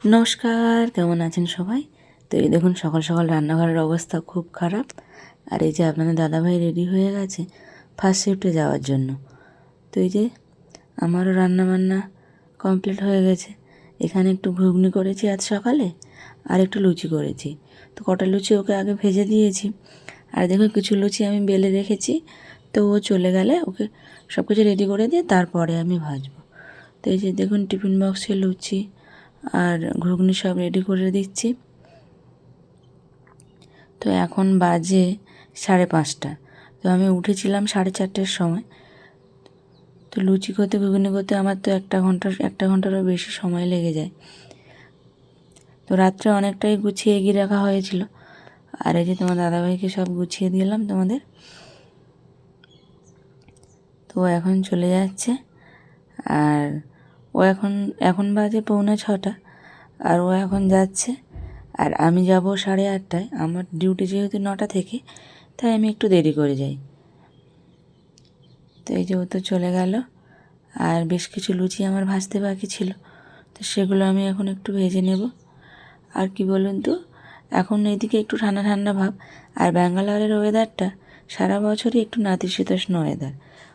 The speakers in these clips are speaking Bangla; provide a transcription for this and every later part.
নমস্কার, কেমন আছেন সবাই? তো এই দেখুন সকাল সকাল রান্নাঘরের অবস্থা খুব খারাপ। আর এই যে আপনাদের দাদাভাই রেডি হয়ে গেছে ফার্স্ট শিফটে যাওয়ার জন্য। তো এই যে আমারও রান্নাবান্না কমপ্লিট হয়ে গেছে। এখানে একটু ঘুগনি করেছি আজ সকালে, আর একটু লুচি করেছি। তো কটা লুচি ওকে আগে ভেজে দিয়েছি, আর দেখুন কিছু লুচি আমি বেলে রেখেছি। তো ও চলে গেলে ওকে সব কিছু রেডি করে দিয়ে তারপরে আমি ভাজবো। তো এই যে দেখুন টিফিন বক্সে লুচি আর ঘুগনি সব রেডি করে দিচ্ছি। তো এখন বাজে 5:30। তো আমি উঠেছিলাম 4:30-র সময়। তো লুচি করতে ঘুগনি করতে আমার তো একটা ঘন্টারও বেশি সময় লেগে যায়। তো রাত্রে অনেকটাই গুছিয়ে এগিয়ে রাখা হয়েছিল। আর এই যে তোমার দাদাভাইকে সব গুছিয়ে দিলাম তোমাদের। তো ও এখন চলে যাচ্ছে, আর ও এখন বাজে 6:45, আর ও এখন যাচ্ছে। আর আমি যাব 8:30টায়। আমার ডিউটি যেহেতু 9টা থেকে, তাই আমি একটু দেরি করে যাই। তো এই যে ও তো চলে গেল। আর বেশ কিছু লুচি আমার ভাজতে বাকি ছিল, তো সেগুলো আমি এখন একটু ভেজে নেব। আর কি বলুন তো, এখন এইদিকে একটু ঠান্ডা ঠান্ডা ভাব। আর ব্যাঙ্গালোরের ওয়েদারটা সারা বছরই একটু নাতিশীতোষ্ণ ওয়েদার,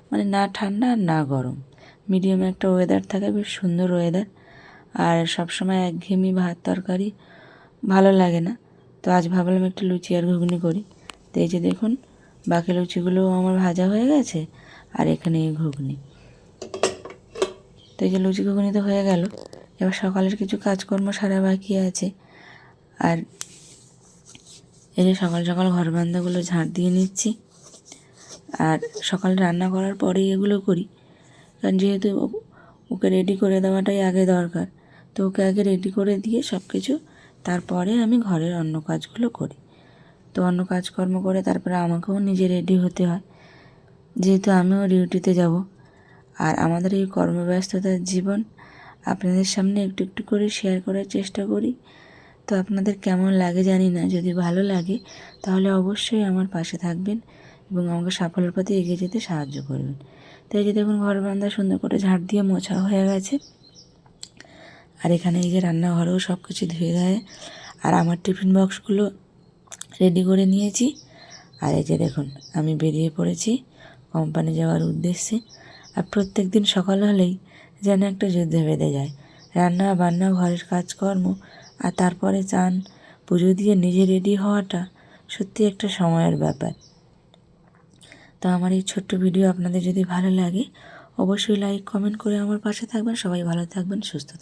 মানে না ঠান্ডা আর না গরম, মিডিয়াম একটা ওয়েদার থাকে, বেশ সুন্দর ওয়েদার। আর সবসময় একঘেয়েমি ভাত তরকারি ভালো লাগে না। তো আজ ভাবলাম একটু লুচি আর ঘুগনি করি। তো এই যে দেখুন বাকি লুচিগুলোও আমার ভাজা হয়ে গেছে, আর এখানে এই ঘুগনি। তো এই যে লুচি ঘুগনি তো হয়ে গেল। এবার সকালের কিছু কাজকর্ম সারা বাকি আছে। আর এই যে সকাল সকাল ঘর বারান্দাগুলো ঝাঁট দিয়ে নিচ্ছি। আর সকাল রান্না করার পরেই এগুলো করি, কারণ যেহেতু ওকে রেডি করে দেওয়াটাই আগে দরকার। তো ওকে আগে রেডি করে দিয়ে সব কিছু, তারপরে আমি ঘরের অন্য কাজগুলো করি। তো অন্য কাজকর্ম করে তারপরে আমাকেও নিজে রেডি হতে হয়, যেহেতু আমিও ডিউটিতে যাব। আর আমাদের এই কর্মব্যস্ততার জীবন আপনাদের সামনে একটু একটু করে শেয়ার করার চেষ্টা করি। তো আপনাদের কেমন লাগে জানি না, যদি ভালো লাগে তাহলে অবশ্যই আমার পাশে থাকবেন এবং আমাকে সাফল্যের পথে এগিয়ে যেতে সাহায্য করবেন। তো এই যে দেখুন ঘর বারান্দা সুন্দর করে ঝাঁট দিয়ে মোছা হয়ে গেছে। আর এখানে এই যে রান্নাঘরেও সব কিছু ধুয়ে দেয়। আর আমার টিফিন বক্সগুলো রেডি করে নিয়েছি। আর এই যে দেখুন আমি বেরিয়ে পড়েছি কোম্পানি যাওয়ার উদ্দেশ্যে। আর প্রত্যেক দিন সকাল হলেই যেন একটা যুদ্ধ বেঁধে যায়। রান্না বান্না, ঘরের কাজকর্ম, আর তারপরে চান, পুজো দিয়ে নিজে রেডি হওয়াটা সত্যি একটা সময়ের ব্যাপার। তো আমার এই ছোট্ট ভিডিও আপনাদের যদি ভালো লাগে অবশ্যই লাইক কমেন্ট করে আমার পাশে থাকবেন। সবাই ভালো থাকবেন, সুস্থ থাকবেন।